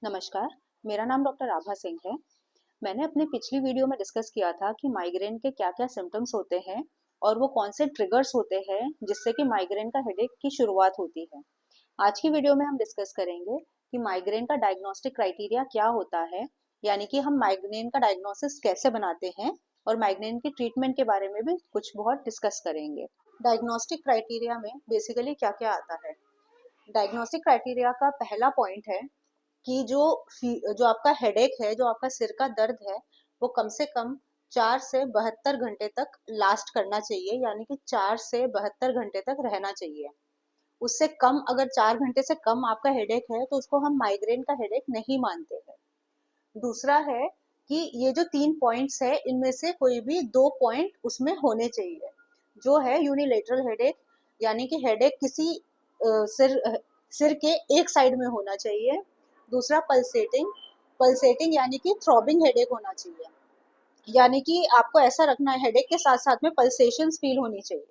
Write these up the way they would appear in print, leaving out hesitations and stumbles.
नमस्कार, मेरा नाम डॉक्टर आभा सिंह है। मैंने अपनी पिछली वीडियो में डिस्कस किया था कि माइग्रेन के क्या-क्या सिम्पटम्स होते हैं और वो कौन से ट्रिगर्स होते हैं जिससे कि माइग्रेन का हेडेक की शुरुआत होती है। आज की वीडियो में हम डिस्कस करेंगे कि माइग्रेन का डायग्नोस्टिक क्राइटेरिया क्या होता है, यानी कि हम माइग्रेन का डायग्नोसिस कैसे बनाते हैं और माइग्रेन की ट्रीटमेंट के बारे में भी कुछ बहुत डिस्कस करेंगे। डायग्नोस्टिक क्राइटेरिया में बेसिकली क्या-क्या आता है? डायग्नोस्टिक क्राइटेरिया का पहला पॉइंट है कि जो आपका हेडेक है, जो आपका सिर का दर्द है, वो कम से कम 4 से 72 घंटे तक लास्ट करना चाहिए, यानी कि 4 से 72 घंटे तक रहना चाहिए। उससे कम अगर 4 घंटे से कम आपका हेडेक है, तो उसको हम माइग्रेन का हेडेक नहीं मानते हैं। दूसरा है कि ये जो 3 पॉइंट्स है, इनमें से कोई भी 2 पॉइंट उसमें होने चाहिए। जो है यूनिलेटरल हेडेक, यानी कि हेडेक किसी सिर के एक साइड में होना चाहिए। दूसरा पल्सेटिंग, पल्सेटिंग यानी कि थ्रॉबिंग हेडेक होना चाहिए, यानी कि आपको ऐसा रखना है हेडेक के साथ साथ में पल्सेशंस फील होनी चाहिए।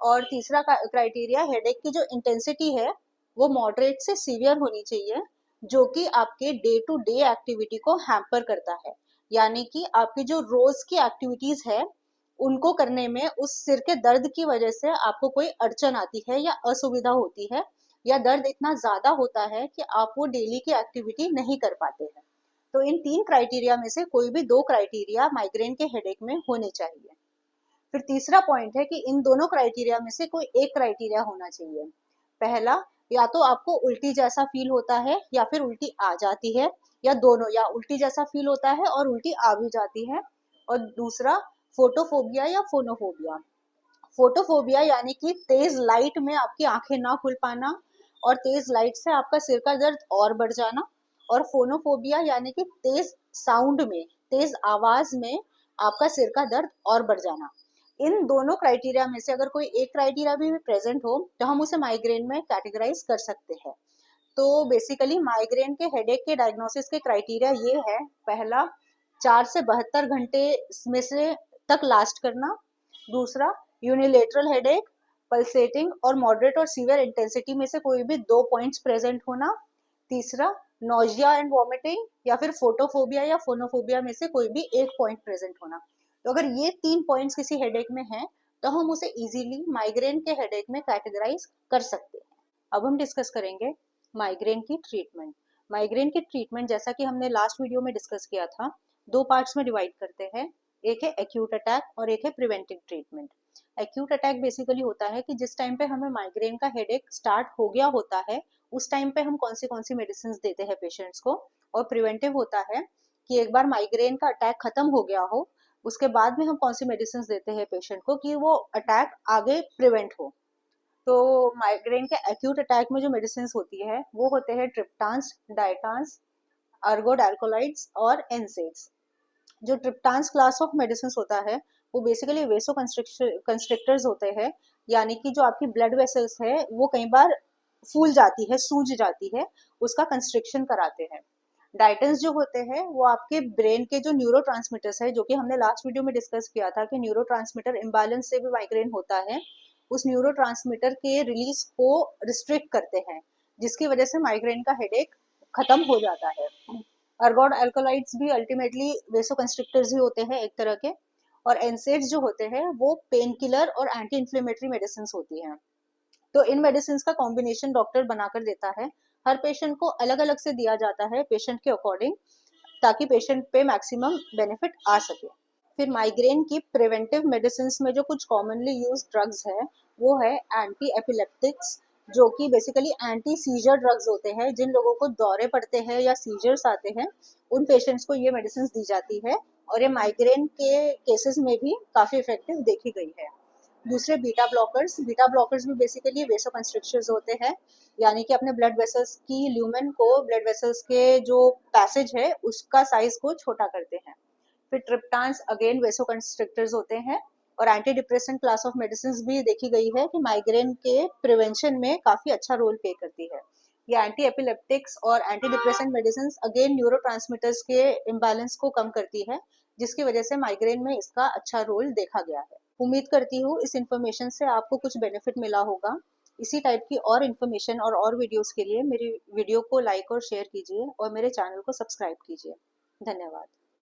और तीसरा क्राइटेरिया, हेडेक की जो इंटेंसिटी है वो मॉडरेट से सीवियर होनी चाहिए, जो कि आपके डे टू डे एक्टिविटी को हैम्पर करता है, यानी कि आपकी जो रोज की एक्टिविटीज है उनको करने में उस सिर के दर्द की वजह से आपको कोई अड़चन आती है या असुविधा होती है, या दर्द इतना ज्यादा होता है कि आप वो डेली की एक्टिविटी नहीं कर पाते हैं। तो इन 3 क्राइटेरिया में से कोई भी 2 क्राइटेरिया माइग्रेन के हेडेक में होने चाहिए। फिर तीसरा पॉइंट है कि इन दोनों क्राइटेरिया में से कोई एक क्राइटेरिया होना चाहिए। पहला, या तो आपको उल्टी जैसा फील होता है या फिर उल्टी आ जाती है, या दोनों, या उल्टी जैसा फील होता है और उल्टी आ भी जाती है। और दूसरा, फोटोफोबिया या फोनोफोबिया। फोटोफोबिया यानी कि तेज लाइट में आपकी आंखें ना खुल पाना और तेज लाइट से आपका सिर का दर्द और बढ़ जाना। और फोनोफोबिया यानी कि तेज साउंड में, तेज आवाज में आपका सिर का दर्द और बढ़ जाना। इन दोनों क्राइटेरिया में से अगर कोई एक क्राइटेरिया भी प्रेजेंट हो तो हम उसे माइग्रेन में कैटेगराइज कर सकते हैं। तो बेसिकली माइग्रेन के हेडेक के डायग्नोसिस के क्राइटेरिया ये है। पहला, 4 से 72 घंटे में से तक लास्ट करना। दूसरा, यूनिलेटरल हेडेक, पल्सेटिंग और मॉडरेट और सीवियर इंटेंसिटी में से कोई भी 2 पॉइंट्स प्रेजेंट होना। तीसरा, नोजिया एंड वॉमिटिंग या फिर फोटोफोबिया या फोनोफोबिया में से कोई भी एक पॉइंट प्रेजेंट होना। तो अगर ये 3 पॉइंट्स किसी हेडेक में हैं तो हम उसे इजीली माइग्रेन के हेडेक में कैटेगराइज कर सकते हैं। अब हम डिस्कस करेंगे माइग्रेन की ट्रीटमेंट। माइग्रेन की ट्रीटमेंट, जैसा कि हमने लास्ट वीडियो में डिस्कस किया था, 2 पार्ट्स में डिवाइड करते हैं। एक है एक्यूट अटैक और एक है preventive treatment. Acute attack basically होता है कि जिस टाइम पे हमें माइग्रेन का हेडेक स्टार्ट हो गया होता है, उस टाइम पे हम कौन सी मेडिसिन देते हैं पेशेंट्स को। और प्रिवेंटिव होता है कि एक बार माइग्रेन का अटैक खत्म हो गया हो, उसके बाद में हम कौन सी मेडिसिन देते हैं पेशेंट को कि वो अटैक आगे प्रिवेंट हो। तो माइग्रेन के एक्यूट अटैक में जो मेडिसिन होती है वो होते हैं ट्रिप्टान्स, डायटान्स, अर्गोडाल्कोलाइड्स और एनसेड्स। जो ट्रिप्टान्स क्लास ऑफ मेडिसिन होता है वो बेसिकली वेसो कंस्ट्रिक्टर्स होते हैं, यानी कि जो आपकी ब्लड वेसल्स है वो कई बार फूल जाती है, सूज जाती है, उसका कंस्ट्रिक्शन कराते हैं। डाइटेंस जो होते हैं वो आपके ब्रेन के जो न्यूरो है, जो कि हमने लास्ट वीडियो में डिस्कस किया था कि न्यूरो इम्बैलेंस से भी माइग्रेन होता है, उस न्यूरो के रिलीज को रिस्ट्रिक्ट करते हैं, जिसकी वजह से माइग्रेन का हेडेक खत्म हो जाता है। अर्गोड एल्कोलाइड्स भी अल्टीमेटली वेसो कंस्ट्रिक्टर्स ही होते हैं एक तरह के। और एनसेड्स जो होते हैं वो पेन किलर और एंटी इन्फ्लेमेटरी मेडिसिन होती हैं। तो इन मेडिसिन का कॉम्बिनेशन डॉक्टर बनाकर देता है। हर पेशेंट को अलग अलग से दिया जाता है पेशेंट के अकॉर्डिंग, ताकि पेशेंट पे मैक्सिमम बेनिफिट आ सके। फिर माइग्रेन की प्रिवेंटिव मेडिसिन में जो कुछ कॉमनली यूज ड्रग्स है वो है एंटी एपिलेप्टिक्स, जो कि बेसिकली एंटी सीजर ड्रग्स होते हैं। जिन लोगों को दौरे पड़ते हैं या सीजर्स आते हैं उन पेशेंट्स को ये मेडिसिन दी जाती है, और ये माइग्रेन के केसेस में भी काफी इफेक्टिव देखी गई है। दूसरे, बीटा ब्लॉकर्स भी बेसिकली वेसो कंस्ट्रिक्शंस होते हैं, यानी कि अपने ब्लड वेसल्स की ल्यूमेन को, ब्लड वेसल्स के जो पैसेज है उसका साइज को छोटा करते हैं। फिर ट्रिप्टान्स अगेन वेसो कंस्ट्रिक्टर्स होते हैं। और anti depressant class of medicine भी देखी गई है कि माइग्रेन के प्रिवेंशन में काफी अच्छा रोल प्ले करती है। ये एंटी एपिलेप्टिक्स और anti depressant medicine again neuro के इम्बैलेंस को कम करती है, जिसकी वजह से माइग्रेन में इसका अच्छा रोल देखा गया है। उम्मीद करती हूँ इस इंफॉर्मेशन से आपको कुछ बेनिफिट मिला होगा। इसी टाइप की और इन्फॉर्मेशन और वीडियोस के लिए मेरी वीडियो को लाइक और शेयर कीजिए और मेरे चैनल को सब्सक्राइब कीजिए। धन्यवाद।